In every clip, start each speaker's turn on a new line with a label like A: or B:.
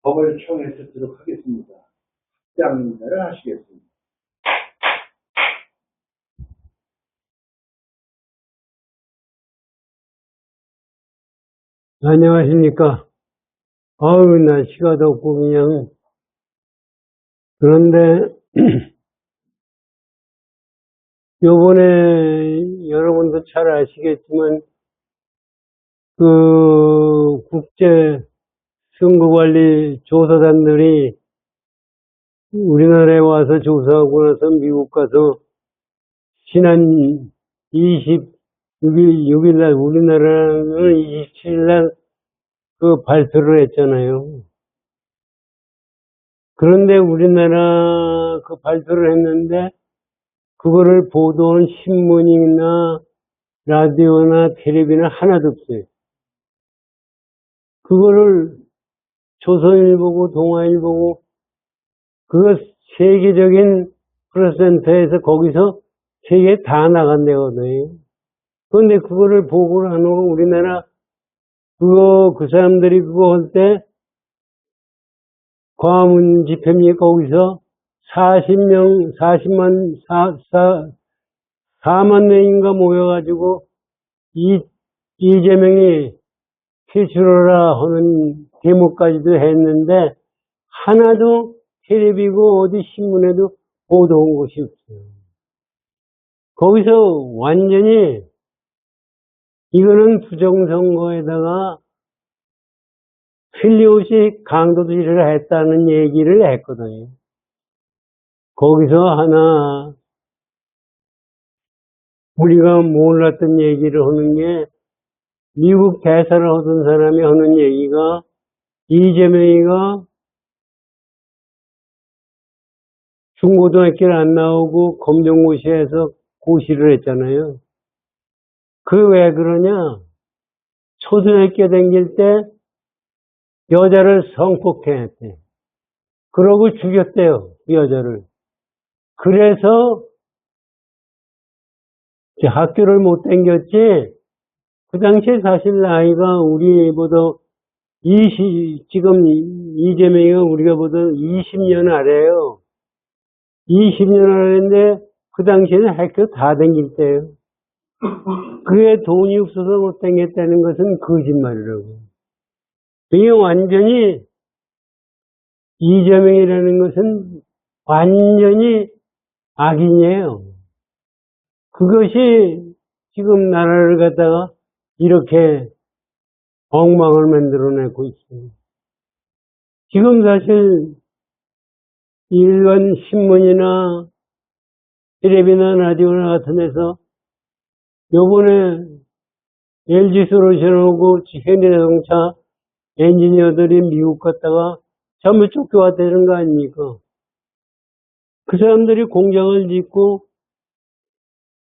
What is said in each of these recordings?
A: 법을 청해 듣도록 하겠습니다. 합장인사를 하시겠습니다.
B: 안녕하십니까. 날씨가 덥고 그냥, 그런데, 요번에 여러분도 잘 아시겠지만, 국제 선거관리 조사단들이 우리나라에 와서 조사하고 나서 미국 가서 지난 26일 날, 우리나라는 27일 날 발표를 했잖아요. 그런데 우리나라 발표를 했는데, 그거를 보도한 신문이나 라디오나 텔레비는 하나도 없어요. 그거를 조선일보고 동아일보고 그거 세계적인 프레스센터에서 거기서 세계에 다 나간대거든요. 그런데 그거를 보고를 안 하고 우리나라 그 사람들이 그거 할 때 광화문 집회입니까? 거기서 4만 명인가 모여가지고 이재명이 퇴출하라 하는 데모까지도 했는데 하나도 텔레비고 어디 신문에도 보도한 것이 없어요. 거기서 완전히 이거는 부정선거에다가 틀림없이 강도질을 했다는 얘기를 했거든요. 거기서 하나 우리가 몰랐던 얘기를 하는 게 미국 대사를 하던 사람이 하는 얘기가 이재명이가 중고등학교를 안 나오고 검정고시에서 고시를 했잖아요. 그 왜 그러냐? 초등학교 다닐 때 여자를 성폭행했대. 그러고 죽였대요, 그 여자를. 그래서 학교를 못 다녔지. 그 당시에 사실 나이가 우리보다 지금 이재명이가 우리가 보다 20년 아래요. 20년 아래인데 그 당시에는 학교 다 다닐 때요. 그게 돈이 없어서 못 다녔다는 것은 거짓말이라고. 이게 완전히 이재명이라는 것은 완전히 악인이에요. 그것이 지금 나라를 갖다가 이렇게 엉망을 만들어내고 있어요. 지금 사실 일반 신문이나 텔레비나 라디오나 같은 데서 요번에 LG솔루션하고 현대자동차 엔지니어들이 미국 갔다가 전부 쫓겨왔다는 거 아닙니까? 그 사람들이 공장을 짓고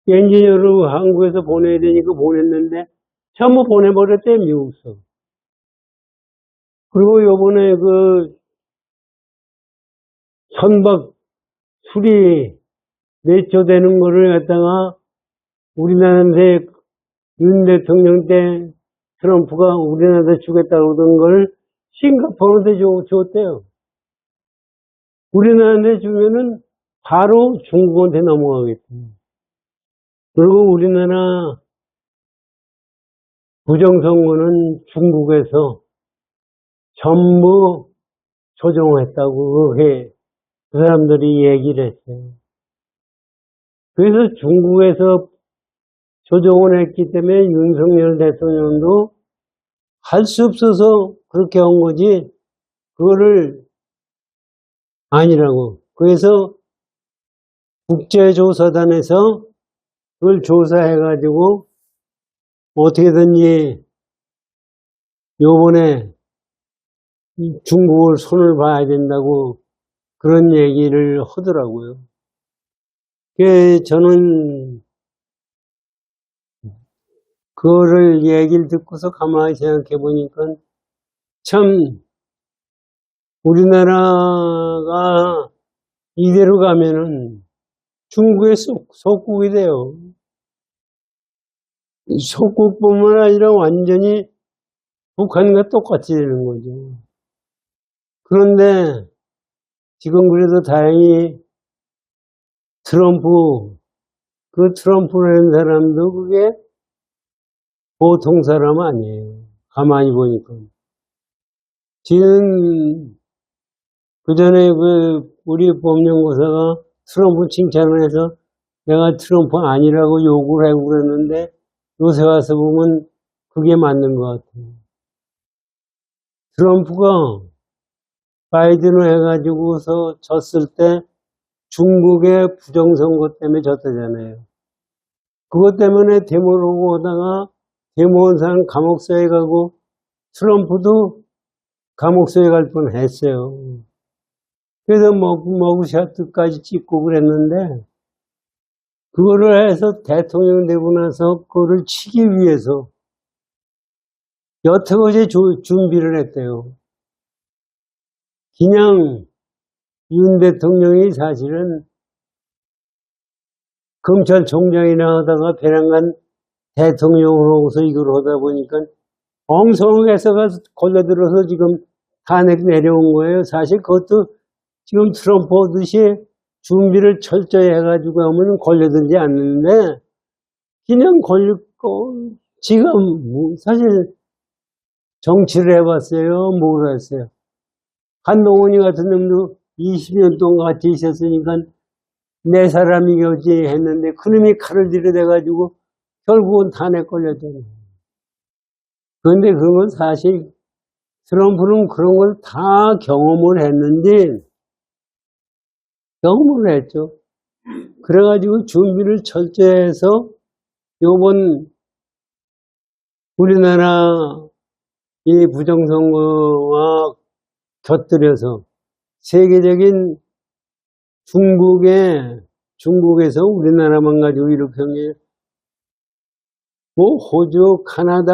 B: 엔지니어로 한국에서 보내야 되니까 보냈는데 전부 보내버렸대, 미국서. 그리고 요번에 선박 수리 몇 조 되는 거를 갖다가 우리나라한테 윤 대통령 때 트럼프가 우리나라한테 주겠다고 하던 걸 싱가포르한테 줬대요. 우리나라한테 주면은 바로 중국한테 넘어가겠대. 그리고 우리나라 부정선거는 중국에서 전부 조종했다고 그렇게 그 사람들이 얘기를 했어요. 그래서 중국에서 조종을 했기 때문에 윤석열 대통령도 할 수 없어서 그렇게 한 거지, 그거를 아니라고. 그래서 국제조사단에서 그걸 조사해가지고 어떻게든지 요번에 중국을 손을 봐야 된다고 그런 얘기를 하더라고요. 저는 그거를 얘기를 듣고서 가만히 생각해 보니까 참 우리나라가 이대로 가면은 중국의 속국이 돼요. 속국뿐만 아니라 완전히 북한과 똑같이 되는 거죠. 그런데 지금 그래도 다행히 그 트럼프라는 사람도 그게 보통 사람 아니에요. 가만히 보니까. 지금 그 전에 우리 법령고사가 트럼프 칭찬을 해서 내가 트럼프 아니라고 욕을 하고 그랬는데 요새 와서 보면 그게 맞는 것 같아요. 트럼프가 바이든을 해가지고서 졌을 때 중국의 부정선거 때문에 졌다잖아요. 그것 때문에 데모를 오고 오다가 데모한 사람 감옥소에 가고 트럼프도 감옥소에 갈 뻔했어요. 그래서 머그샷까지 찍고 그랬는데 그거를 해서 대통령 되고 나서 그거를 치기 위해서 여태까지 준비를 했대요. 그냥 윤 대통령이 사실은 검찰총장이나 하다가 배란간 대통령으로서 이걸 하다 보니까 엉성하게 해서가 걸려들어서 지금 탄핵 내려온 거예요. 사실 그것도 지금 트럼프 하듯이 준비를 철저히 해가지고 하면 걸려들지 않는데 그냥 걸렸고 지금 사실 정치를 해봤어요. 뭘 했어요. 한동훈이 같은 놈도 20년 동안 같이 있었으니까 내 사람이겠지 했는데 그놈이 칼을 들이대가지고 결국은 탄핵 걸렸잖아요. 그런데 그건 사실 트럼프는 그런 걸 다 경험을 했는데 경험을 했죠. 그래가지고 준비를 철저히 해서 요번 우리나라 이 부정선거와 곁들여서 세계적인 중국에서 우리나라만 가지고 이렇게 한 게 호주, 카나다,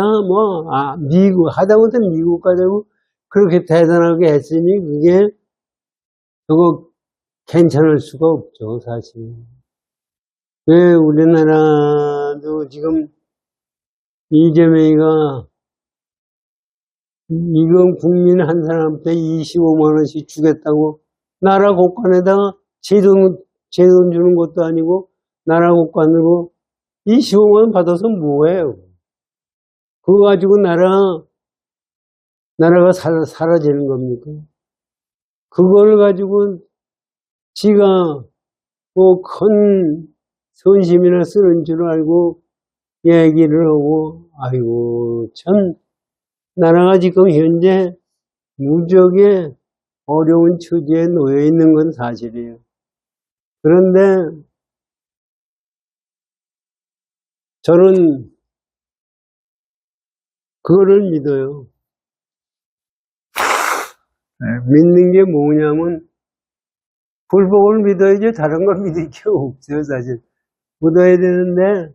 B: 미국, 하다못해 미국까지 그렇게 대단하게 했으니 그게 저거 괜찮을 수가 없죠, 사실. 왜 우리나라도 지금 이재명이가 이건 국민 한 사람한테 25만 원씩 주겠다고 나라 곳간에다가 제 돈 주는 것도 아니고 나라 곳간으로 25만 원 받아서 뭐해요? 그거 가지고 나라가 사라지는 겁니까? 그걸 가지고 지가 뭐 큰 선심이나 쓰는 줄 알고 얘기를 하고 아이고 참 나라가 지금 현재 무지하게 어려운 처지에 놓여 있는 건 사실이에요. 그런데 저는 그거를 믿어요. 믿는 게 뭐냐면 불법을 믿어야지 다른 걸 믿을 게 없어요, 사실. 믿어야 되는데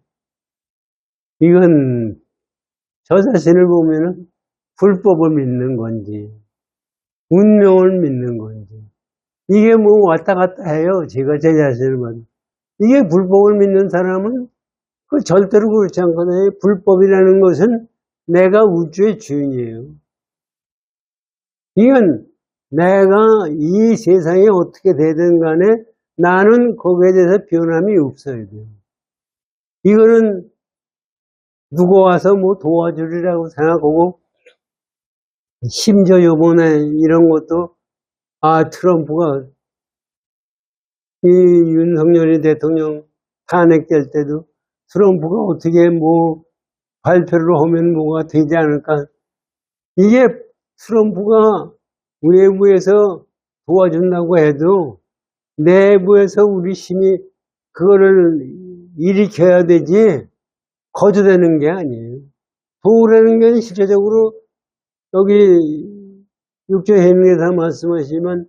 B: 이건 저 자신을 보면은 불법을 믿는 건지 운명을 믿는 건지 이게 뭐 왔다 갔다 해요. 제가 제 자신을 봐도. 이게 불법을 믿는 사람은 그 절대로 그렇지 않거든요. 불법이라는 것은 내가 우주의 주인이에요. 이건 내가 이 세상에 어떻게 되든 간에 나는 거기에 대해서 변함이 없어야 돼요. 이거는 누가 와서 뭐 도와주리라고 생각하고 심지어 요번에 이런 것도 트럼프가 이 윤석열이 대통령 탄핵될 때도 트럼프가 어떻게 뭐 발표를 하면 뭐가 되지 않을까. 이게 트럼프가 외부에서 도와준다고 해도 내부에서 우리 힘이 그거를 일으켜야 되지 거저되는 게 아니에요. 도우라는 게 실제적으로 여기 육조회의에서 말씀하시면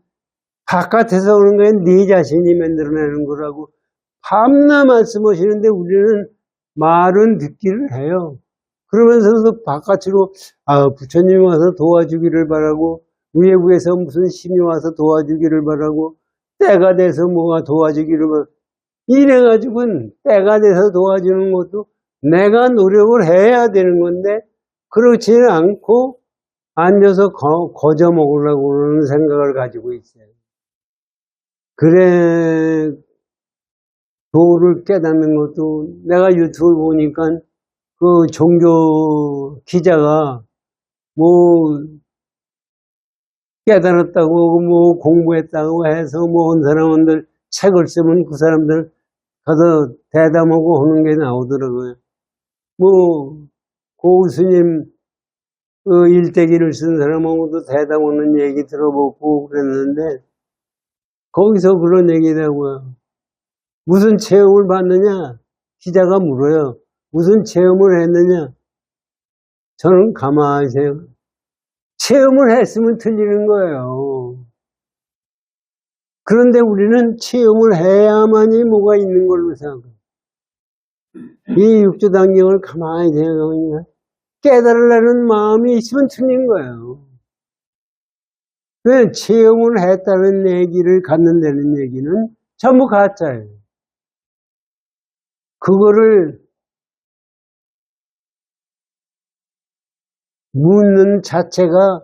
B: 바깥에서 오는 건 네 자신이 만들어내는 거라고 밤낮 말씀하시는데 우리는 말은 듣기를 해요. 그러면서도 바깥으로 부처님이 와서 도와주기를 바라고 외부에서 무슨 신이 와서 도와주기를 바라고 때가 돼서 뭐가 도와주기를 바라고 이래가지고는 때가 돼서 도와주는 것도 내가 노력을 해야 되는 건데 그렇지는 않고 앉아서 거저 먹으려고 그러는 생각을 가지고 있어요. 그래, 도를 깨닫는 것도 내가 유튜브 보니까 그 종교 기자가 뭐 깨달았다고 뭐 공부했다고 해서 뭐 온 사람들 책을 쓰면 그 사람들 가서 대담하고 하는 게 나오더라고요. 뭐 고스님 그 일대기를 쓴 사람하고도 대담하는 얘기 들어보고 그랬는데 거기서 그런 얘기라고요. 무슨 체험을 받느냐? 기자가 물어요. 무슨 체험을 했느냐? 저는 가만히 있어요. 체험을 했으면 틀리는 거예요. 그런데 우리는 체험을 해야만이 뭐가 있는 걸로 생각해요. 이 육조단경을 가만히 생각하면 깨달으려는 마음이 있으면 틀린 거예요. 왜 체험을 했다는 얘기를 갖는다는 얘기는 전부 가짜예요. 그거를 묻는 자체가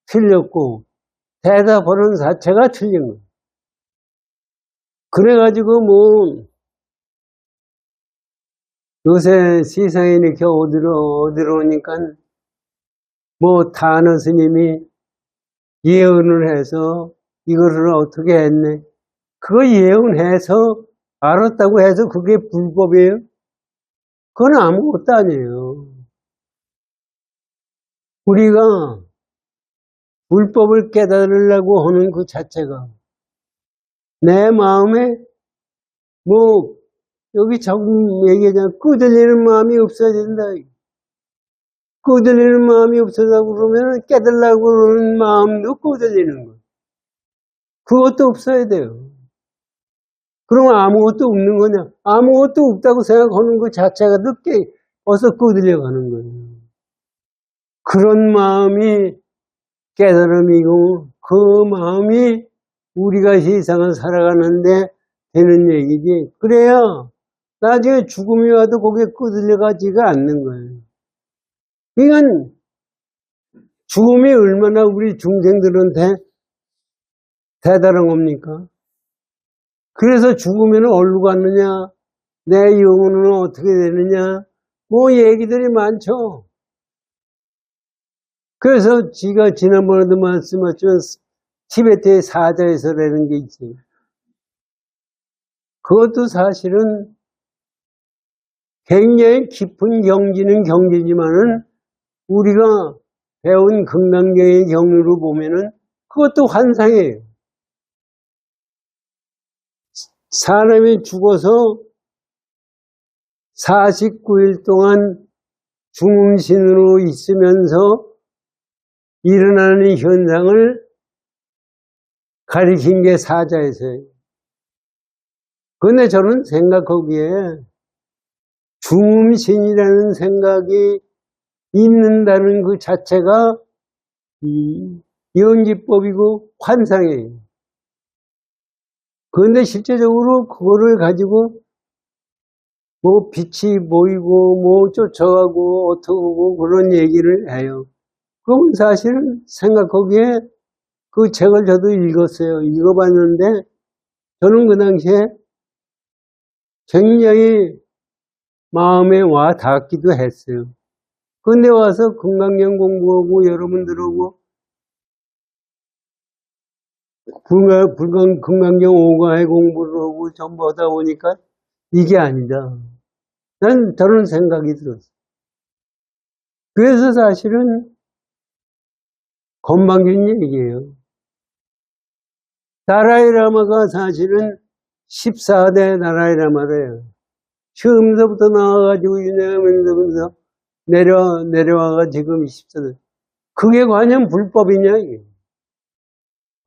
B: 틀렸고 대답하는 자체가 틀린 거예요. 그래가지고 뭐 요새 세상에 이렇게 어디로 오니까 뭐 다너 스님이 예언을 해서 이거를 어떻게 했네. 그거 예언해서 알았다고 해서 그게 불법이에요? 그건 아무것도 아니에요. 우리가 불법을 깨달으려고 하는 그 자체가 내 마음에 뭐 여기 자꾸 얘기하잖아. 끄들리는 마음이 없어야 된다. 끄들리는 마음이 없어서 그러면 깨달으려고 그러는 마음도 끄들리는 거예요. 그것도 없어야 돼요. 그러면 아무것도 없는 거냐? 아무것도 없다고 생각하는 것 자체가 늦게 어서 끄들려가는 거예요. 그런 마음이 깨달음이고 그 마음이 우리가 세상을 살아가는데 되는 얘기지. 그래야 나중에 죽음이 와도 거기에 끄들려가지가 않는 거예요. 그러니까 죽음이 얼마나 우리 중생들한테 대단한 겁니까? 그래서 죽으면 어디로 갔느냐? 내 영혼은 어떻게 되느냐? 뭐 얘기들이 많죠. 그래서 지가 지난번에도 말씀하셨지만 티베트의 사자에서라는 게 있지. 그것도 사실은 굉장히 깊은 경지는 경지지만은 우리가 배운 금강경의 경으로 보면은 그것도 환상이에요. 사람이 죽어서 49일 동안 중음신으로 있으면서 일어나는 현상을 가리킨 게 사자에서예요. 그런데 저는 생각하기에 중음신이라는 생각이 있는다는 그 자체가 연기법이고 환상이에요. 그런데 실제적으로 그거를 가지고 뭐 빛이 보이고 뭐 쫓아가고 어떻고 그런 얘기를 해요. 그건 사실은 생각하기에 그 책을 저도 읽었어요. 읽어봤는데 저는 그 당시에 굉장히 마음에 와 닿기도 했어요. 근데 와서 금강경 공부하고 여러분들하고 금강경 5가의 공부를 하고 전부 하다 보니까 이게 아니다. 저는 생각이 들었어요. 그래서 사실은 건방진 얘기예요. 다라이라마가 사실은 14대 다라이라마래요. 처음서부터 나와가지고 유명하면서 내려와가 지금 14대. 그게 과연 불법이냐, 이게.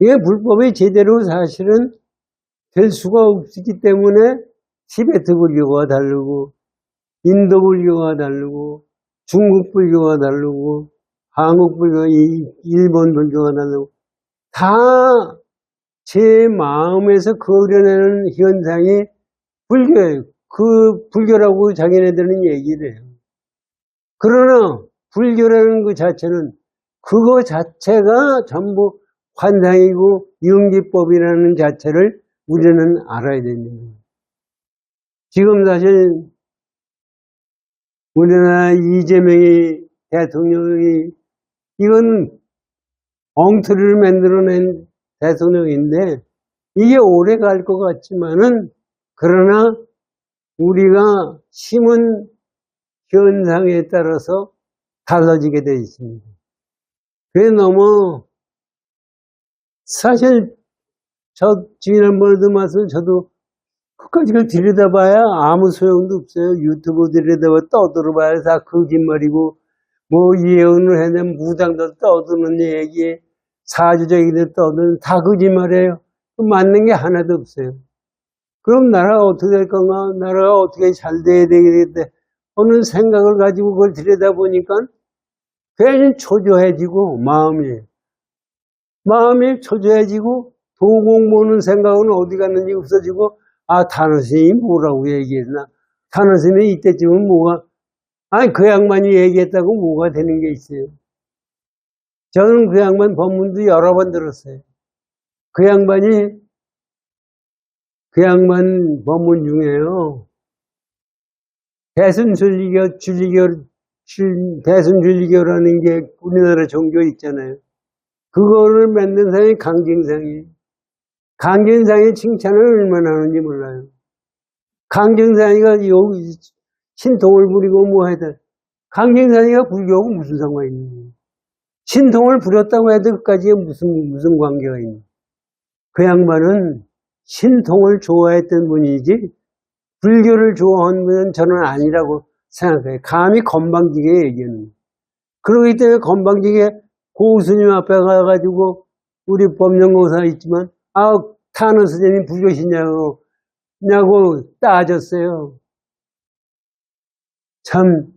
B: 이게 불법이 제대로 사실은 될 수가 없기 때문에 티베트 불교가 다르고, 인도 불교가 다르고, 중국 불교가 다르고, 한국 불교, 일본 불교가 다르고, 다 제 마음에서 그려내는 현상이 불교예요. 그 불교라고 자기네들은 얘기를 해요. 그러나 불교라는 그 자체는 그거 자체가 전부 환상이고 영지법이라는 자체를 우리는 알아야 됩니다. 지금 사실 우리나라 이재명이 대통령이 이건 엉터리를 만들어낸 대통령인데 이게 오래 갈 것 같지만은 그러나 우리가 심은 현상에 따라서 달라지게 되어 있습니다. 그래 너무 사실 저 지난번에도 말씀 저도 끝까지 그걸 들여다봐야 아무 소용도 없어요. 유튜브 들여다봐 떠들어봐야 다 거짓말이고 뭐 예언을 해내면 무당도 떠드는 얘기 사주적이들 떠드는 다 거짓말이에요. 맞는 게 하나도 없어요. 그럼 나라가 어떻게 될 건가? 나라가 어떻게 잘 돼야 되겠는데 어느 생각을 가지고 그걸 들여다보니까 괜히 초조해지고 마음이 초조해지고 도공 보는 생각은 어디 갔는지 없어지고 아 탄원스님이 뭐라고 얘기했나? 탄원스님이 이때쯤은 뭐가 아니 그 양반이 얘기했다고 뭐가 되는 게 있어요. 저는 그 양반 법문도 여러 번 들었어요. 그 양반 법문 중에요. 대순줄리교라는 게 우리나라 종교 있잖아요. 그거를 만든 사람이 강경상이에요. 강경상의 칭찬을 얼마나 하는지 몰라요. 강경상이가 신통을 부리고 뭐 하든 강경상이가 불교하고 무슨 상관이 있는 거예요. 신통을 부렸다고 해도 그까지에 무슨 관계가 있는 거예요. 그 양반은 신통을 좋아했던 분이지 불교를 좋아하는 분은 저는 아니라고 생각해요. 감히 건방지게 얘기하는 거예요. 그러기 때문에 건방지게 고스님 앞에 가가지고 우리 법령고사 있지만 탄원 스님이 불교시냐고 따졌어요. 참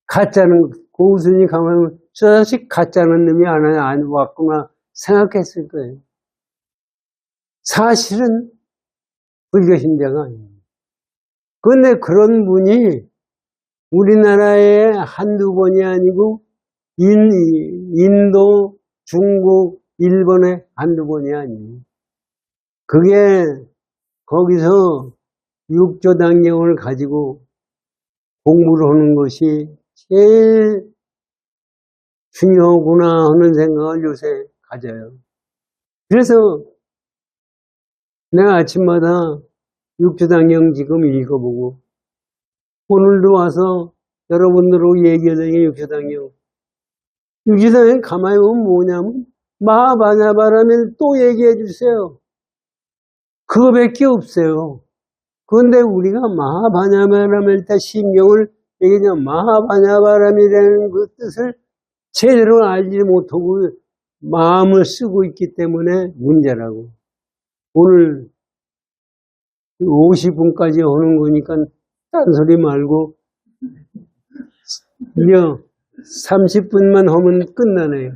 B: 가짜는 고스님이 가면 저 자식 가짜는 놈이 안 왔구나 생각했을 거예요. 사실은 불교신자가 아닙니다. 그런데 그런 분이 우리나라에 한두 번이 아니고 인도, 중국, 일본에 한두 번이 아니에요. 그게 거기서 육조당령을 가지고 공부를 하는 것이 제일 중요하구나 하는 생각을 요새 가져요. 그래서 내가 아침마다 육조당령 지금 읽어보고 오늘도 와서 여러분들하고 얘기하는 게 육조당령. 육조당령 가만히 보면 뭐냐면 마하바냐바라밀 또 얘기해 주세요. 그거밖에 없어요. 그런데 우리가 마하바냐바라밀 때 신경을 얘기하면 마하바냐바라밀이라는 그 뜻을 제대로 알지 못하고 마음을 쓰고 있기 때문에 문제라고. 오늘 50분까지 오는 거니까 딴소리 말고 이제 30분만 하면 끝나네요.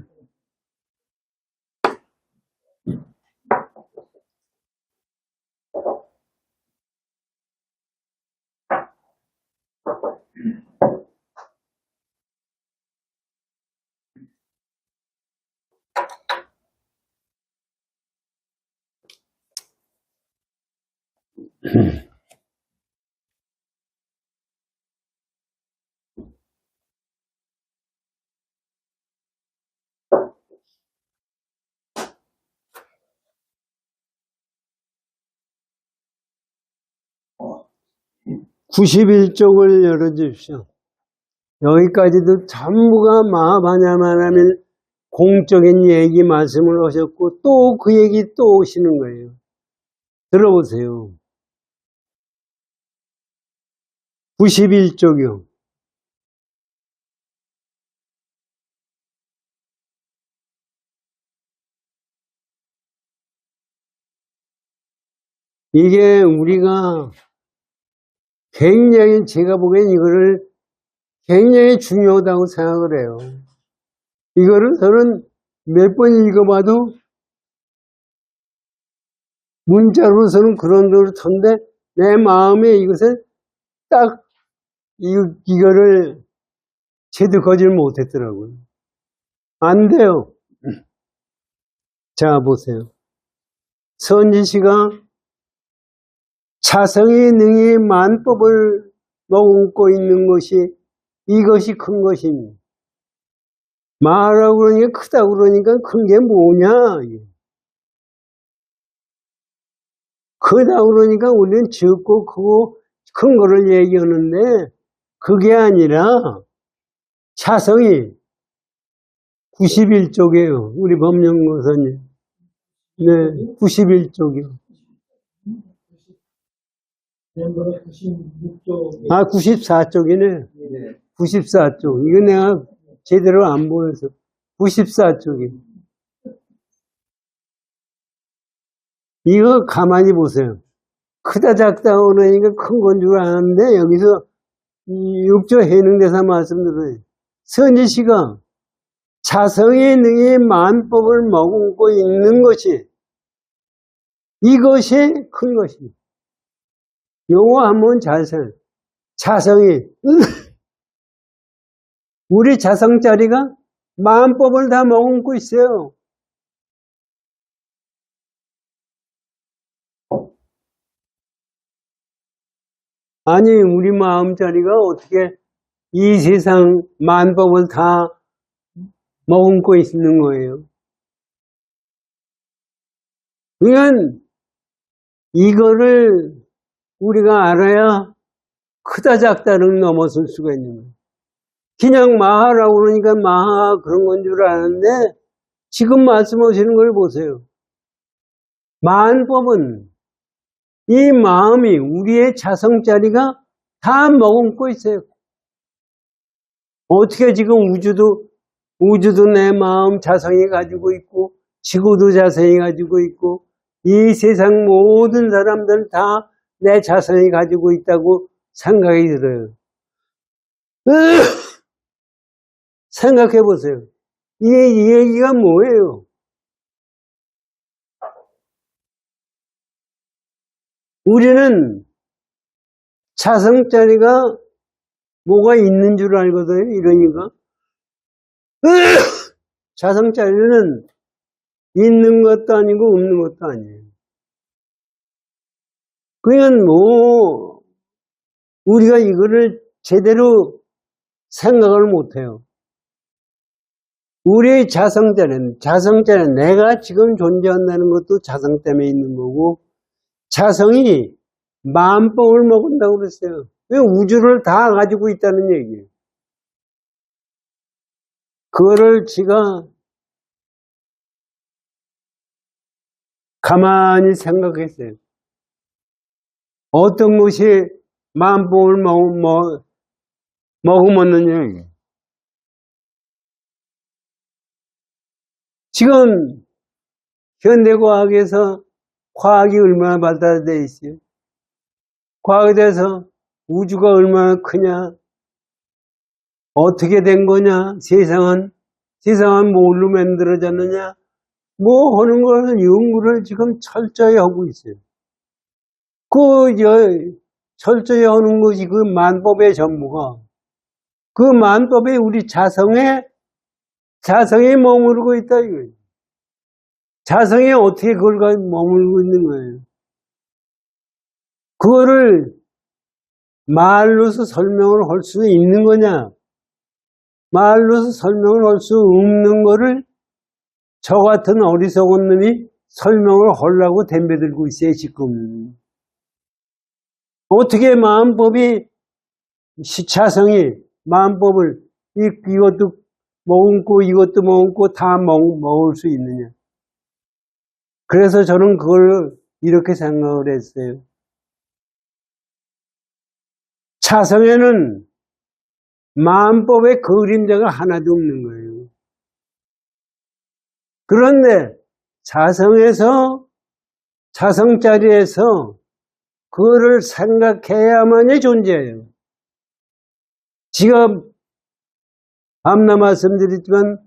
B: (91쪽을) 열어주십시오. 여기까지도 전부가 마하바냐바라밀 공적인 얘기 말씀을 하셨고 또 그 얘기 또 오시는 거예요. 들어보세요. 91쪽이요. 이게 우리가 굉장히 제가 보기엔 이거를 굉장히 중요하다고 생각을 해요. 이거를 저는 몇 번 읽어봐도 문자로서는 그런 대로 쳤는데 내 마음에 이것을 딱 이거를 체득하지를 못했더라고요. 안 돼요. 자, 보세요. 선지시가 자성이 능히 만법을 머금고 있는 것이 이것이 큰 것입니다. 말하고 그러니까 크다고 그러니까 큰 게 뭐냐? 크다고 그러니까 우리는 적고 크고 큰 거를 얘기하는데 그게 아니라 자성이 91쪽이에요. 우리 법령고사님. 네, 91쪽이요. 94쪽이네. 94쪽. 이거 내가 제대로 안 보여서. 94쪽이. 이거 가만히 보세요. 크다 작다 그러니까 큰 건 줄 아는데 여기서 6조 해능대사 말씀드려요. 선지시가 자성이 능히 만법을 머금고 있는 것이 이것이 큰 것입니다. 요거 한번 잘 생각해요. 자성이 우리 자성자리가 만법을 다 머금고 있어요. 아니 우리 마음자리가 어떻게 이 세상 만법을 다 머금고 있는 거예요. 그러니까 이거를 우리가 알아야 크다 작다를 넘어설 수가 있는 거예요. 그냥 마하라고 그러니까 마하 그런 건 줄 아는데 지금 말씀하시는 걸 보세요. 만법은 이 마음이 우리의 자성자리가 다 머금고 있어요. 어떻게 지금 우주도 내 마음 자성이 가지고 있고 지구도 자성이 가지고 있고 이 세상 모든 사람들 다 내 자성이 가지고 있다고 생각이 들어요. 생각해 보세요. 이 얘기가 뭐예요? 우리는 자성자리가 뭐가 있는 줄 알거든요. 이러니까 자성자리는 있는 것도 아니고 없는 것도 아니에요. 그러니까 우리가 이거를 제대로 생각을 못해요. 우리의 자성자리는 내가 지금 존재한다는 것도 자성 때문에 있는 거고 자성이 만법을 먹은다고 그랬어요. 왜 우주를 다 가지고 있다는 얘기예요. 그거를 지가 가만히 생각했어요. 어떤 것이 만법을 머금었느냐. 지금 현대과학에서 과학이 얼마나 발달되어 있어요. 과학에 대해서 우주가 얼마나 크냐, 어떻게 된 거냐, 세상은 뭘로 만들어졌느냐, 뭐 하는 거는 연구를 지금 철저히 하고 있어요. 철저히 하는 것이 그 만법의 전부가, 그 만법에 우리 자성에 머무르고 있다, 이거예요. 자성에 어떻게 그걸 머물고 있는 거예요. 그거를 말로서 설명을 할 수 있는 거냐? 말로서 설명을 할 수 없는 거를 저 같은 어리석은 놈이 설명을 하려고 덤벼들고 있어요, 지금. 어떻게 마음법이, 자성이 마음법을 이것도 머금고 이것도 머금고 다 먹을 수 있느냐. 그래서 저는 그걸 이렇게 생각을 했어요. 자성에는 마음법의 그림자가 하나도 없는 거예요. 그런데 자성자리에서 그거를 생각해야만이 존재해요. 지금 앞나 말씀드렸지만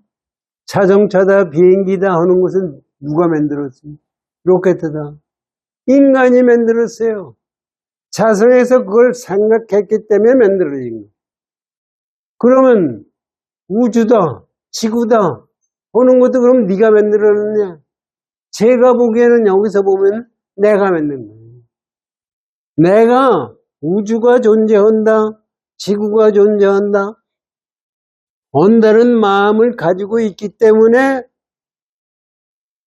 B: 자동차다 비행기다 하는 것은 누가 만들었습니까? 로켓이다. 인간이 만들었어요. 자성에서 그걸 생각했기 때문에 만들어진 거예요. 그러면 우주다, 지구다, 보는 것도 그럼 네가 만들었느냐? 제가 보기에는 여기서 보면 내가 만든 거예요. 내가 우주가 존재한다, 지구가 존재한다, 온다는 마음을 가지고 있기 때문에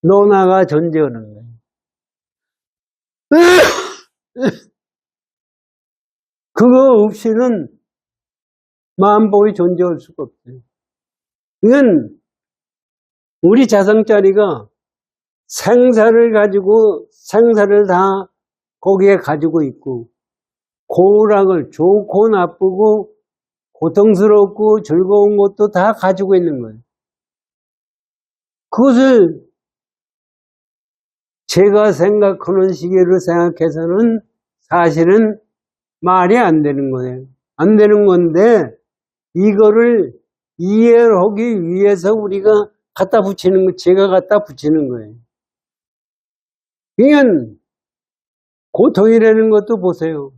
B: 너나가 존재하는 거예요. 그거 없이는 만법이 존재할 수가 없어요. 이건 우리 자성자리가 생사를 가지고 생사를 다 거기에 가지고 있고 고락을 좋고 나쁘고 고통스럽고 즐거운 것도 다 가지고 있는 거예요. 그것을 제가 생각하는 시기를 생각해서는 사실은 말이 안 되는 거예요. 안 되는 건데 이거를 이해하기 위해서 우리가 갖다 붙이는 거, 제가 갖다 붙이는 거예요. 그러니까 고통이라는 것도 보세요.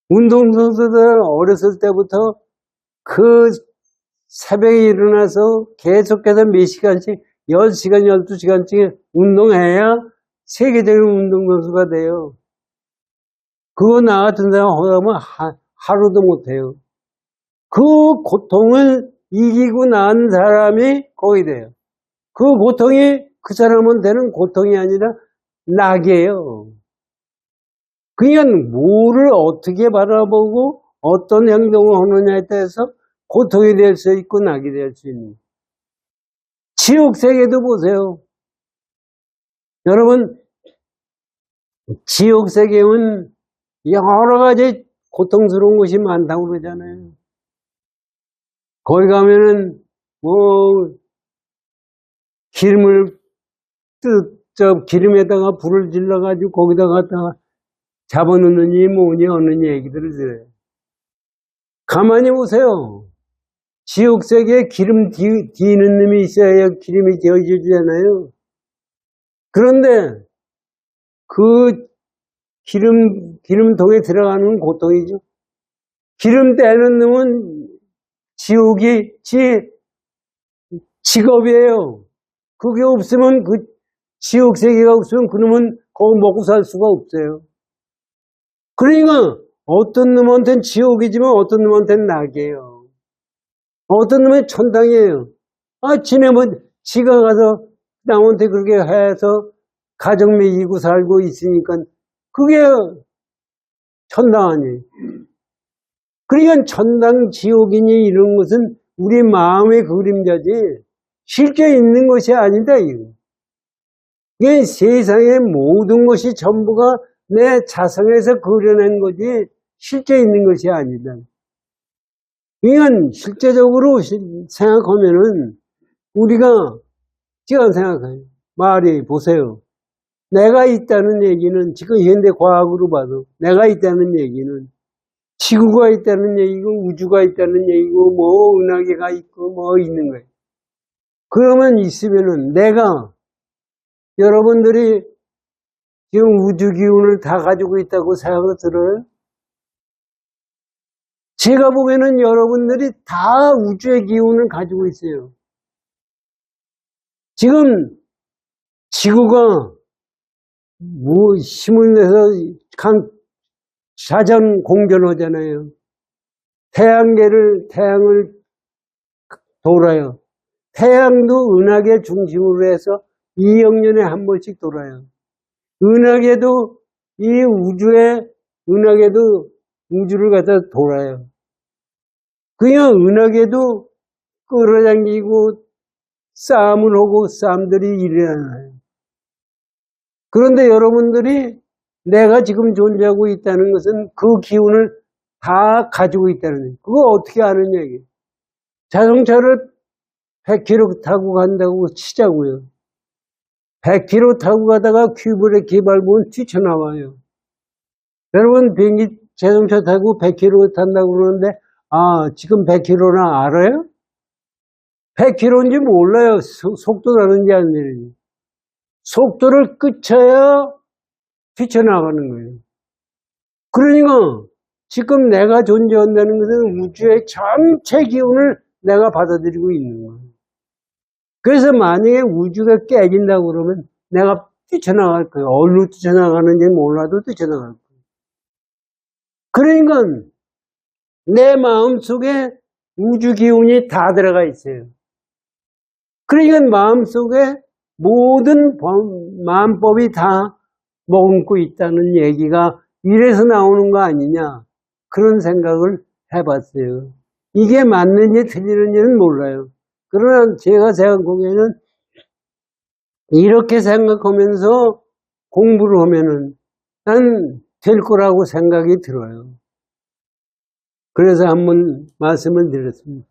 B: 운동선수들 어렸을 때부터 그 새벽에 일어나서 계속해서 몇 시간씩 10시간, 12시간씩 운동해야 세계적인 운동선수가 돼요. 그거 나 같은 사람 하면 하루도 못해요. 그 고통을 이기고 난 사람이 거기 돼요. 그 고통이 그 사람한테는 고통이 아니라 낙이에요. 그냥 뭐를 어떻게 바라보고 어떤 행동을 하느냐에 따라서 고통이 될 수 있고 낙이 될 수 있는. 지옥세계도 보세요. 여러분, 지옥세계는 여러 가지 고통스러운 것이 많다고 그러잖아요. 거기 가면은 기름을 기름에다가 불을 질러가지고 거기다 갖다가 잡아놓느니 뭐니 어느 얘기들을 들어요. 가만히 보세요. 지옥세계에 기름 뒤는 놈이 있어야 기름이 되어주잖아요. 그런데 그 기름통에 들어가는 고통이죠. 기름 떼는 놈은 지옥이 직업이에요. 그게 없으면 그 지옥세계가 없으면 그놈은 거기 먹고 살 수가 없어요. 그러니까 어떤 놈한테는 지옥이지만 어떤 놈한테는 낙이에요. 어떤 놈은 천당이에요. 지네 지가 가서 남한테 그렇게 해서 가정 먹이고 살고 있으니까 그게 천당 아니에요. 그러니까 천당 지옥이니 이런 것은 우리 마음의 그림자지 실제 있는 것이 아니다. 이게 세상의 모든 것이 전부가 내 자성에서 그려낸 거지 실제 있는 것이 아니다. 그러니까 실제적으로 생각하면은 우리가 지금 생각해요. 말이 보세요. 내가 있다는 얘기는 지금 현대 과학으로 봐도 내가 있다는 얘기는 지구가 있다는 얘기고 우주가 있다는 얘기고 은하계가 있고 있는 거예요. 그러면 있으면은 내가 여러분들이 지금 우주 기운을 다 가지고 있다고 생각을 들어요? 제가 보기에는 여러분들이 다 우주의 기운을 가지고 있어요. 지금 지구가 힘을 내서 자전 공전하잖아요. 태양을 돌아요. 태양도 은하계 중심으로 해서 2억 년에 한 번씩 돌아요. 은하계도 은하계도 우주를 갖다 돌아요. 그냥 은하계도 끌어당기고 싸움을 하고 싸움들이 일어나요. 그런데 여러분들이 내가 지금 존재하고 있다는 것은 그 기운을 다 가지고 있다는 거예요. 그거 어떻게 아느냐 이게. 자동차를 100km 타고 간다고 치자고요. 100km 타고 가다가 큐브레이크 밟으면 뛰쳐나와요. 여러분 비행기 자동차 타고 100km 탄다고 그러는데 지금 100km나 알아요? 100km인지 몰라요. 속도 나는지 안 나는지. 속도를 끝쳐야 뛰쳐나가는 거예요. 그러니까 지금 내가 존재한다는 것은 우주의 전체 기운을 내가 받아들이고 있는 거예요. 그래서 만약에 우주가 깨진다고 그러면 내가 뛰쳐나갈 거예요. 어디로 뛰쳐나가는지 몰라도 뛰쳐나갈 거예요. 그러니까 내 마음속에 우주 기운이 다 들어가 있어요. 그러니까 마음속에 모든 마음법이 다 머금고 있다는 얘기가 이래서 나오는 거 아니냐, 그런 생각을 해봤어요. 이게 맞는지 틀리는지는 몰라요. 그러나 제가 생각하기에는 이렇게 생각하면서 공부를 하면은 난 될 거라고 생각이 들어요. 그래서 한번 말씀을 드렸습니다.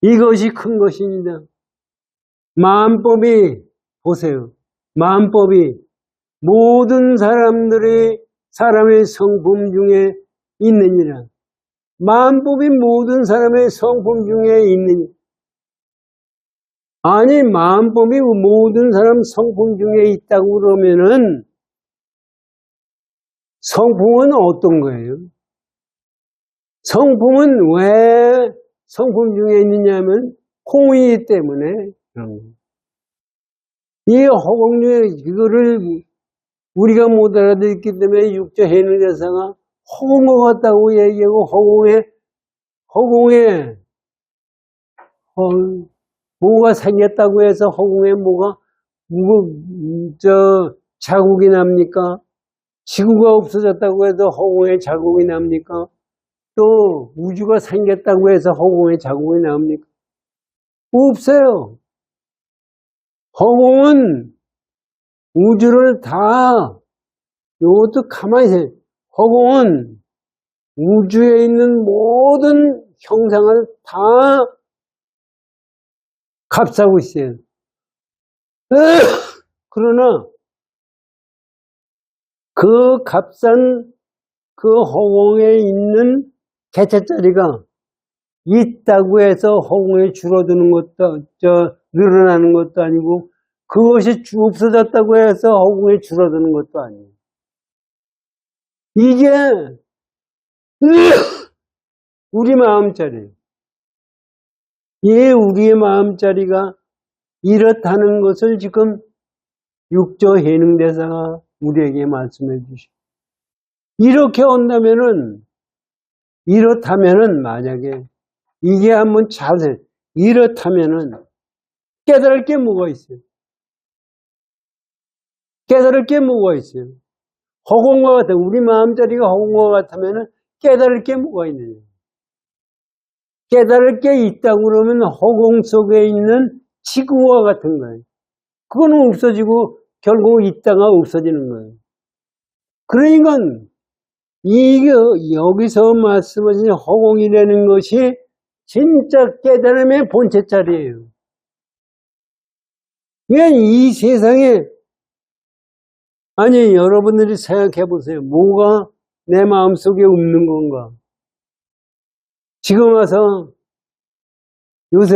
B: 이것이 큰 것입니다. 마음법이, 보세요. 마음법이 모든 사람들의 사람의 성품 중에 있느니라. 마음법이 모든 사람의 성품 중에 있느니라. 아니, 마음법이 모든 사람 성품 중에 있다고 그러면은 성품은 어떤 거예요? 성품은 왜 성품 중에 있느냐면 홍이기 때문에 그런 거예요. 이 허공 중에 이거를 우리가 못 알아듣기 때문에 육조 해능대사가 허공과 같다고 얘기하고 허공에 뭐가 생겼다고 해서 허공에 뭐가 자국이 납니까? 지구가 없어졌다고 해서 허공에 자국이 납니까? 또 우주가 생겼다고 해서 허공에 자국이 납니까? 없어요. 허공은 우주를 다, 이것도 가만히 있어요. 허공은 우주에 있는 모든 형상을 다 감싸고 있어요. 그러나 그 값싼 그 허공에 있는 개체자리가 있다고 해서 허공에 줄어드는 것도, 늘어나는 것도 아니고, 그것이 없어졌다고 해서 허공에 줄어드는 것도 아니에요. 이게 우리 마음자리예요. 이 우리의 마음자리가 이렇다는 것을 지금 육조 해능대사가 우리에게 말씀해 주시고, 이렇다면은 만약에 이게 한번 자세, 이렇다면은 깨달을 게 뭐가 있어요? 깨달을 게 뭐가 있어요? 허공과 같아. 우리 마음자리가 허공과 같으면은 깨달을 게 뭐가 있느냐? 깨달을 게 있다고 그러면 허공 속에 있는 지구와 같은 거예요. 그거는 없어지고 결국 있다가 없어지는 거예요. 그러니까 이게 여기서 말씀하신 허공이라는 것이 진짜 깨달음의 본체자리예요. 왜 이 세상에, 아니 여러분들이 생각해 보세요. 뭐가 내 마음속에 없는 건가? 지금 와서 요새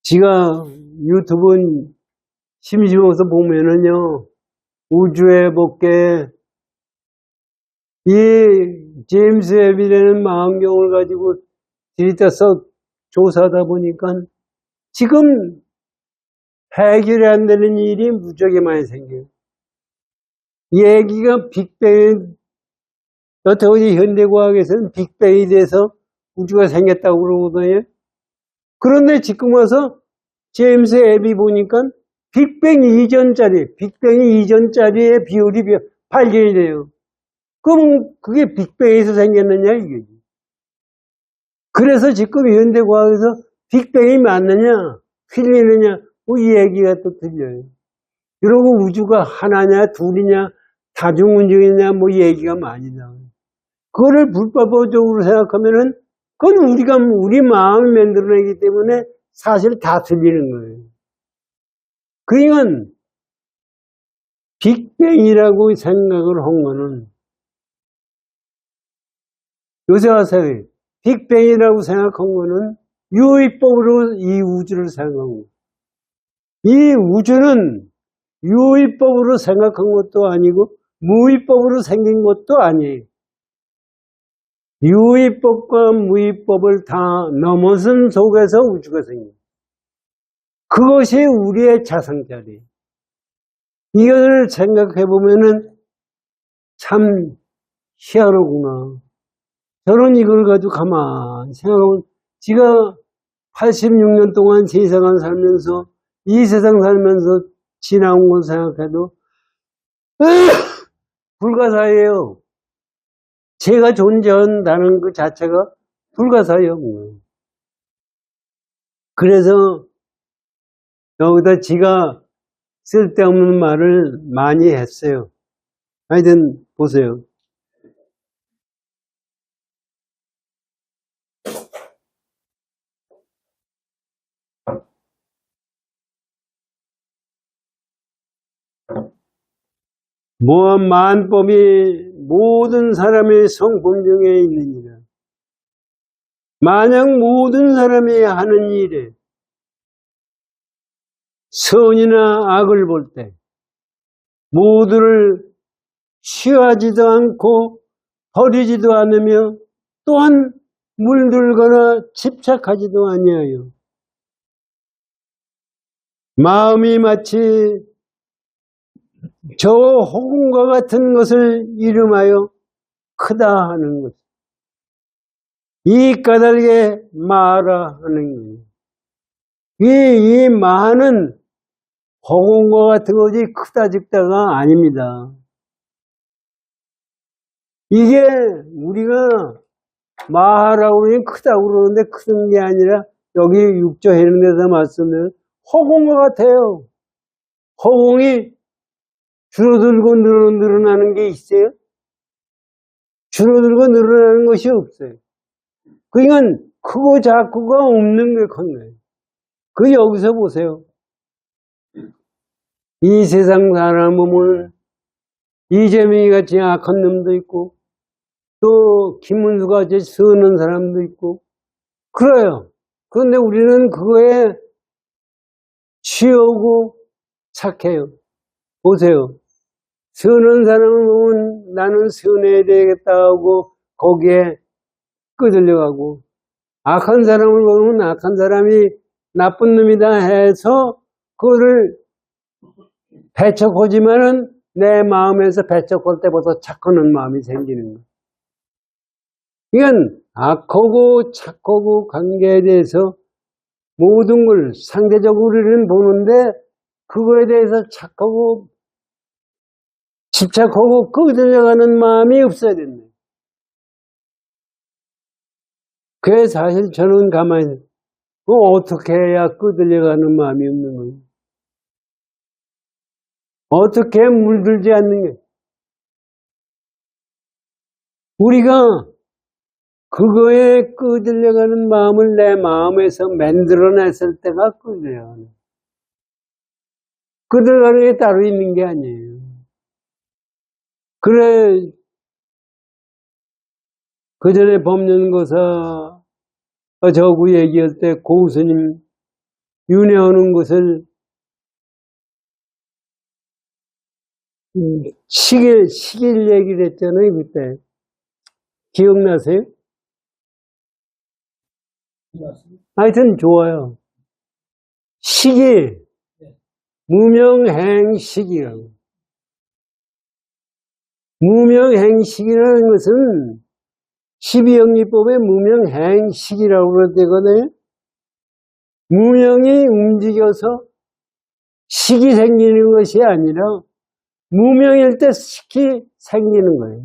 B: 지가 유튜브 심심해서 보면은요, 우주에 볼게 이 제임스 웹이라는 망원경을 가지고 들이대서 조사하다 보니까 지금 해결이 안 되는 일이 무지하게 많이 생겨요. 얘기가 빅뱅, 여태까지 현대과학에서는 빅뱅이 돼서 우주가 생겼다고 그러거든요. 그런데 지금 와서 제임스 웹이 보니까 빅뱅이 이전짜리의 비율이 발견이 돼요. 그럼 그게 빅뱅에서 생겼느냐 이게. 그래서 지금 현대과학에서 빅뱅이 맞느냐 틀리느냐 이 얘기가 또 틀려요. 그리고 우주가 하나냐 둘이냐 다중운전이냐 얘기가 많이 나와요. 그거를 불법적으로 생각하면은 그건 우리 마음이 만들어내기 때문에 사실 다 틀리는 거예요. 그러니까 빅뱅이라고 생각을 한 거는 요새 와서 빅뱅이라고 생각한 거는 유의법으로 이 우주를 생각한 거예요. 이 우주는 유의법으로 생각한 것도 아니고 무의법으로 생긴 것도 아니에요. 유의법과 무의법을 다 넘어선 속에서 우주가 생깁니다. 그것이 우리의 자성자리. 이것을 생각해 보면은 참 희한하구나. 저는 이걸 가지고 가만히 생각하면, 지가 86년 동안 세상을 살면서, 이 세상 살면서 지나온 걸 생각해도 불가사예요. 제가 존재한다는 그 자체가 불가사예요. 그래서 여기다 지가 쓸데없는 말을 많이 했어요. 하여튼 보세요. 모한 만법이 모든 사람의 성품 중에 있느니라. 만약 모든 사람이 하는 일에 선이나 악을 볼 때 모두를 취하지도 않고 버리지도 않으며 또한 물들거나 집착하지도 아니하여 마음이 마치 저 호금과 같은 것을 이름하여 크다 하는 것. 이 까닭에 마라 하는 거예요. 이 마는 호금과 같은 것이 크다 즉다가 아닙니다. 이게 우리가 마라고 그러면 크다고 그러는데 큰 게 아니라 여기 6조 해는 데서 말씀드린 호공과 같아요. 호공이 줄어들고 늘어나는 게 있어요? 줄어들고 늘어나는 것이 없어요. 그러니까 크고 작고가 없는 게 큰 거예요. 그 여기서 보세요. 이 세상 사람 보면 이재명이 같이 악한 놈도 있고 또 김문수 같이 서는 사람도 있고 그래요. 그런데 우리는 그거에 취하고 착해요. 보세요. 서는 사람을 보면 나는 선해야 되겠다 하고 거기에 끄들려가고 악한 사람을 보면 악한 사람이 나쁜 놈이다 해서 그거를 배척하지만은 내 마음에서 배척할 때부터 착하는 마음이 생기는 거예요. 이건 악하고 착하고 관계에 대해서 모든 걸 상대적으로 우리는 보는데 그거에 대해서 착하고 집착하고 끄들려가는 마음이 없어야 된다. 그래서 사실 저는 가만히 어떻게 해야 끄들려가는 마음이 없는 거예요. 어떻게 물들지 않는 게 우리가 그거에 끄들려가는 마음을 내 마음에서 만들어냈을 때가 끄들려가는 거예요. 끄들려가는 게 따로 있는 게 아니에요. 그래 그 전에 법륜거사 저구 얘기할 때 고스님 윤회하는 것을 시길 얘기를 했잖아요. 그때 기억나세요? 하여튼 좋아요. 시기 무명행식이라고. 무명행식이라는 것은 12영리법의 무명행식이라고 그러거든요. 무명이 움직여서 식이 생기는 것이 아니라 무명일 때 식이 생기는 거예요.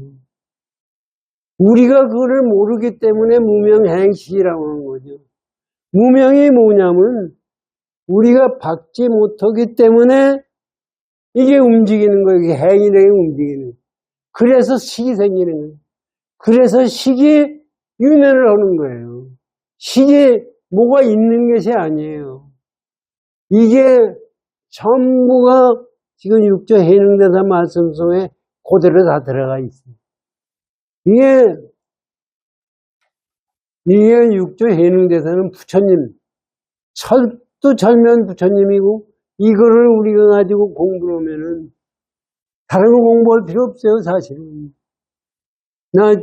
B: 우리가 그거를 모르기 때문에 무명행식이라고 하는 거죠. 무명이 뭐냐면 우리가 받지 못하기 때문에 이게 움직이는 거예요. 이게 행이라는 게 움직이는 거예요. 그래서 식이 생기는 거예요. 그래서 식이 윤회를 하는 거예요. 식이 뭐가 있는 것이 아니에요. 이게 전부가 지금 6조 해능대사 말씀 속에 그대로 다 들어가 있어요. 이게 6조 해능대사는 부처님, 철두철면 부처님이고 이거를 우리가 가지고 공부를 하면은 다른 거 공부할 필요 없어요, 사실은. 나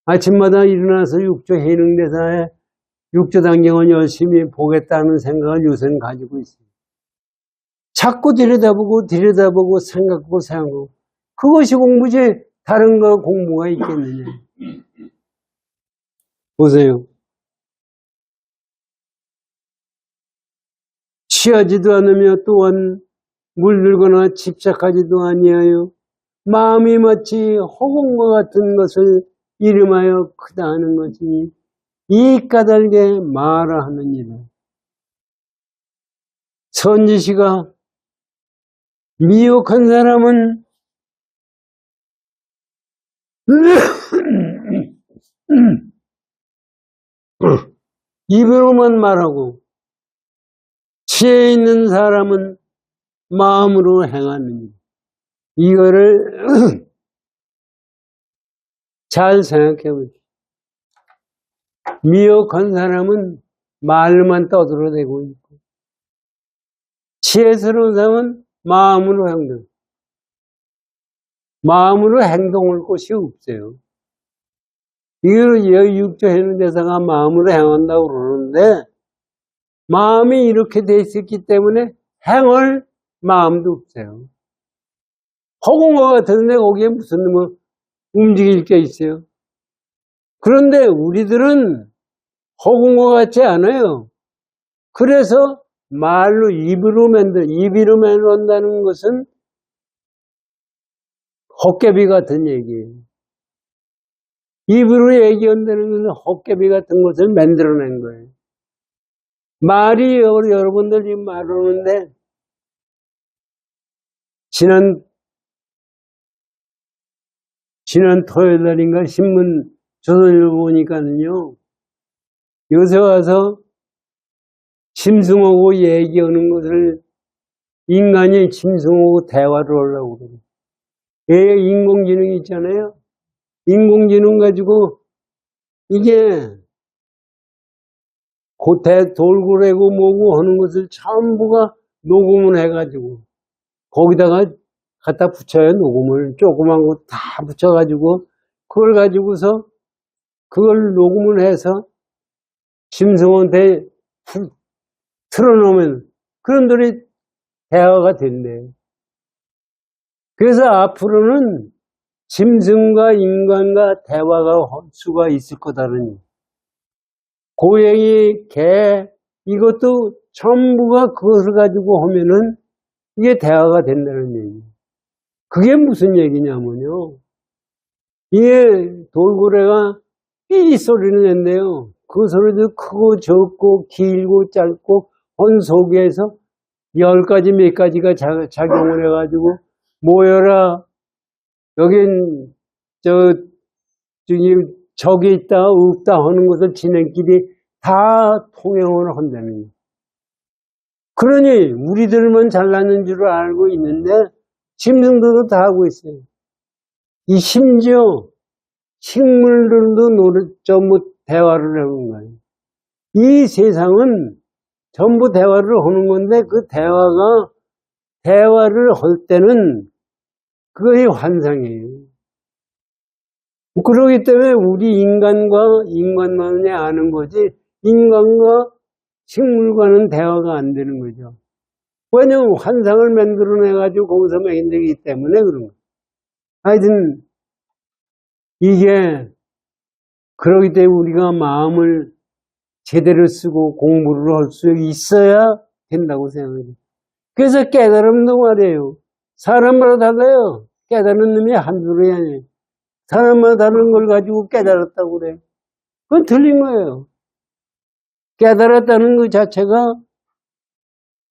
B: 아침마다 일어나서 육조 해능대사에 육조단경을 열심히 보겠다는 생각을 요새는 가지고 있어요. 자꾸 들여다보고 생각하고 그것이 공부지 다른 거 공부가 있겠느냐. 보세요. 취하지도 않으며 또한 물들거나 집착하지도 아니하여 마음이 마치 허공과 같은 것을 이름하여 크다 하는 것이니 이 까닭에 말하 하느니라. 선지시가 미혹한 사람은 입으로만 말하고 지혜 있는 사람은 마음으로 행하느니 이거를 잘 생각해 보십시오. 미혹한 사람은 말로만 떠들어대고 있고 지혜스러운 사람은 마음으로 행동할 곳이 없어요. 이걸 육조 해는 대사가 마음으로 행한다고 그러는데 마음이 이렇게 돼 있었기 때문에 행할 마음도 없어요. 허공과 같은데 거기에 무슨 뭐 움직일 게 있어요. 그런데 우리들은 허공과 같지 않아요. 그래서 말로 입으로 만든다는 것은 헛개비 같은 얘기예요. 입으로 얘기한다는 것은 헛개비 같은 것을 만들어낸 거예요. 말이 여러분들 지금 말하는데 지난 토요일 날인가 신문 조선일보 보니까는요. 요새 와서 짐승하고 얘기하는 것을 인간이 짐승하고 대화를 하려고 그래요. 인공지능 있잖아요. 인공지능 가지고 이게 돌고래고 뭐고 하는 것을 전부가 녹음을 해가지고 거기다가 갖다 붙여요. 녹음을 조그만 거 다 붙여가지고 그걸 가지고서 그걸 녹음을 해서 짐승한테 틀어놓으면 그런들이 대화가 된대요. 그래서 앞으로는 짐승과 인간과 대화가 할 수가 있을 거다는 고양이, 개 이것도 전부가 그것을 가지고 하면은 이게 대화가 된다는 얘기예요. 그게 무슨 얘기냐면요. 이게 돌고래가 삐 소리를 낸대요. 그 소리도 크고 적고 길고 짧고 온 속에서 10가지 몇 가지가 작용을 해가지고 모여라. 여긴 저기 있다 없다 하는 것을 지네끼리 다 통용을 한다는 거예요. 그러니 우리들만 잘났는 줄 알고 있는데 짐승들도 다 하고 있어요. 이 심지어 식물들도 전부 대화를 하는 거예요. 이 세상은 전부 대화를 하는 건데 그 대화를 할 때는 그것이 환상이에요. 그렇기 때문에 우리 인간만이 아는 거지 인간과 식물과는 대화가 안 되는 거죠. 왜냐하면 환상을 만들어내가지고 거기서 만들기 때문에 그런 거예요. 하여튼 이게 그러기 때문에 우리가 마음을 제대로 쓰고 공부를 할 수 있어야 된다고 생각해요. 그래서 깨달음도 말이에요. 사람마다 달라요. 깨달은 놈이 한둘이 아니에요. 사람마다 다른 걸 가지고 깨달았다고 그래요. 그건 틀린 거예요. 깨달았다는 것 자체가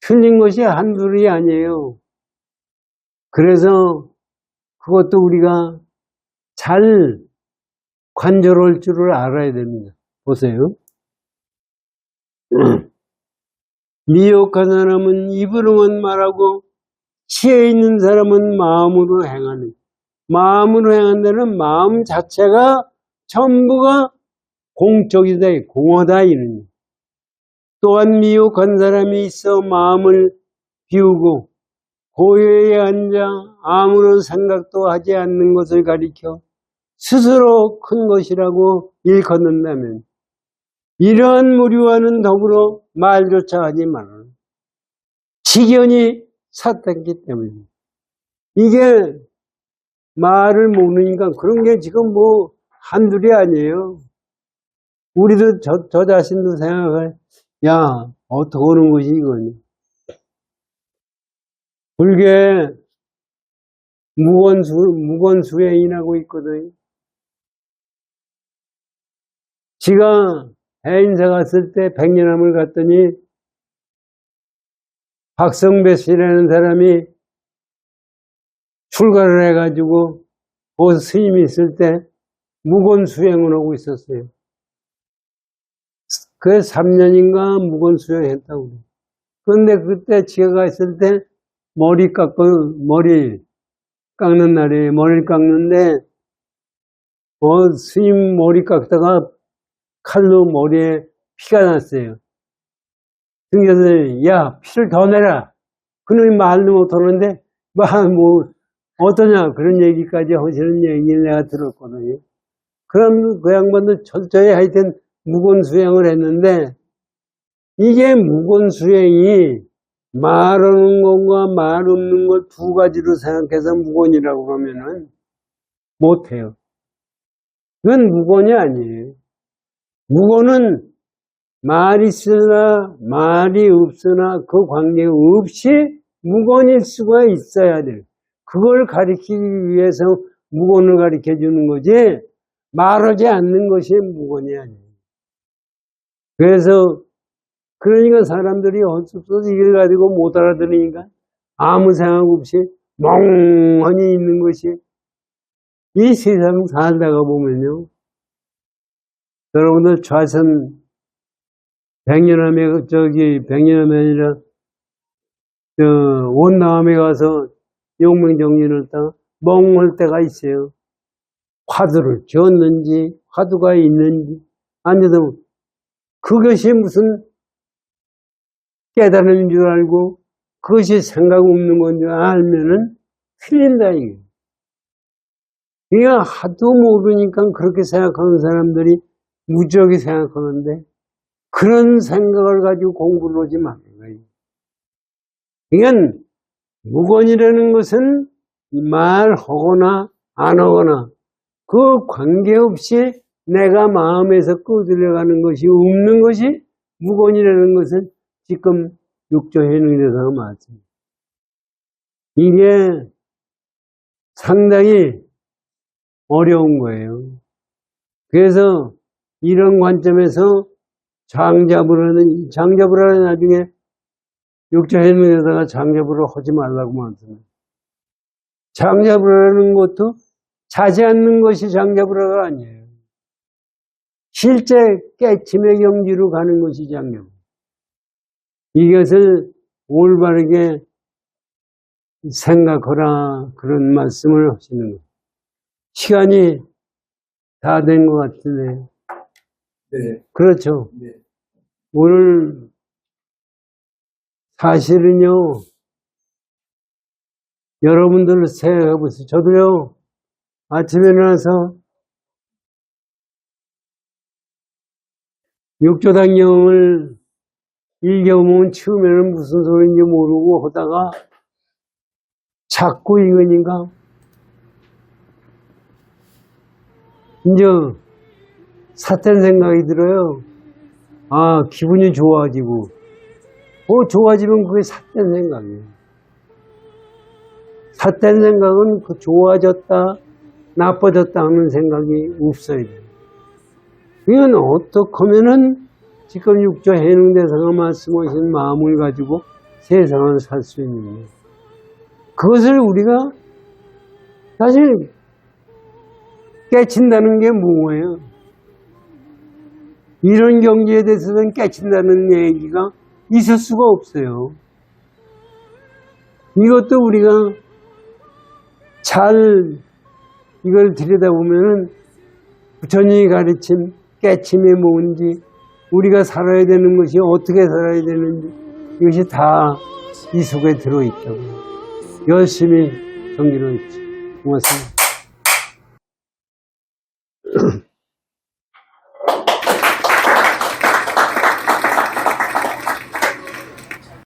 B: 틀린 것이 한둘이 아니에요. 그래서 그것도 우리가 잘 관절할 줄을 알아야 됩니다. 보세요. 미혹한 사람은 입으로만 말하고 지혜 있는 사람은 마음으로 행하는. 마음으로 행한다는 마음 자체가 전부가 공적이다, 공허다 이런. 또한 미혹한 사람이 있어 마음을 비우고 고요에 앉아 아무런 생각도 하지 않는 것을 가리켜 스스로 큰 것이라고 일컫는다면 이러한 무리와는 더불어 말조차 하지 말아라. 직연히 삿됐기 때문에 이게 말을 모르니까 그런 게 지금 뭐 한둘이 아니에요. 우리도 저 자신도 생각해. 야, 어떻게 오는 것이 이거니? 불교에 무건수행이라고 있거든. 지가 해인사 갔을 때 백년암을 갔더니 박성배 씨라는 사람이 출가를 해가지고 그 스님이 있을 때 무건수행을 하고 있었어요. 그게 3년인가 무건수행했다고. 그런데 그때 지가 있을 때 머리 깎는 날에 머리를 깎는데 스님 머리 깎다가 칼로 머리에 피가 났어요. 등교사님이 야, 피를 더 내라. 그놈이 말도 못하는데 뭐 어떠냐 그런 얘기까지 하시는 얘기를 내가 들었거든요. 그럼 그 양반도 철저히 하여튼 무건수행을 했는데 이게 무건수행이 말하는 것과 말 없는 걸 두 가지로 생각해서 무건이라고 그러면은 못해요. 그건 무건이 아니에요. 무건은 말이 있으나 말이 없으나 그 관계 없이 무건일 수가 있어야 돼요. 그걸 가리키기 위해서 무건을 가리켜 주는 거지 말하지 않는 것이 무건이 아니에요. 그래서 그러니까 사람들이 어쩔 수 없이 이걸 가지고 못 알아들으니까 아무 생각 없이 멍하니 있는 것이 이 세상 살다가 보면요. 여러분들 좌선 백년암에 백년암이 아니라 원남암에 가서 용맹정진을 했다가 멍할 때가 있어요. 화두를 지었는지 화두가 있는지 아니면 그것이 무슨 깨달은 줄 알고 그것이 생각 없는 건 줄 알면은 틀린다 이게. 그러니까 하도 모르니까 그렇게 생각하는 사람들이 무지하게 생각하는데 그런 생각을 가지고 공부를 하지 말아요. 그러니까 무건이라는 것은 말하거나 안 하거나 그 관계없이 내가 마음에서 끌어들여가는 것이 없는 것이 무건이라는 것은 지금 육조해능대사가 맞습니다. 이게 상당히 어려운 거예요. 그래서 이런 관점에서 장잡을 하는 나중에 육조해능대사가 장잡을 하지 말라고 말씀합니다. 장잡을 하는 것도 자지 않는 것이 장잡을 아니에요. 실제 깨침의 경지로 가는 것이 장잡. 이것을 올바르게 생각하라 그런 말씀을 하시는 거예요. 시간이 다 된 것 같은데.
A: 네.
B: 그렇죠.
A: 네.
B: 오늘 사실은요. 여러분들 생각해 보세요. 저도요. 아침에 일어나서 육조당경을 읽어보면 처음에는 무슨 소리인지 모르고 하다가 자꾸 읽으니까 이제 삿된 생각이 들어요. 아, 기분이 좋아지고. 좋아지면 그게 삿된 생각이에요. 삿된 생각은 그 좋아졌다, 나빠졌다 하는 생각이 없어야 돼요. 이건 어떻게 하면은 지금 육조 해능대사가 말씀하신 마음을 가지고 세상을 살 수 있는 거예요. 그것을 우리가 사실 깨친다는 게 뭐예요? 이런 경지에 대해서는 깨친다는 얘기가 있을 수가 없어요. 이것도 우리가 잘 이걸 들여다보면은 부처님이 가르친 깨침이 뭔지 우리가 살아야 되는 것이 어떻게 살아야 되는지 이것이 다 이 속에 들어있다고 열심히 정리를 했지. 고맙습니다.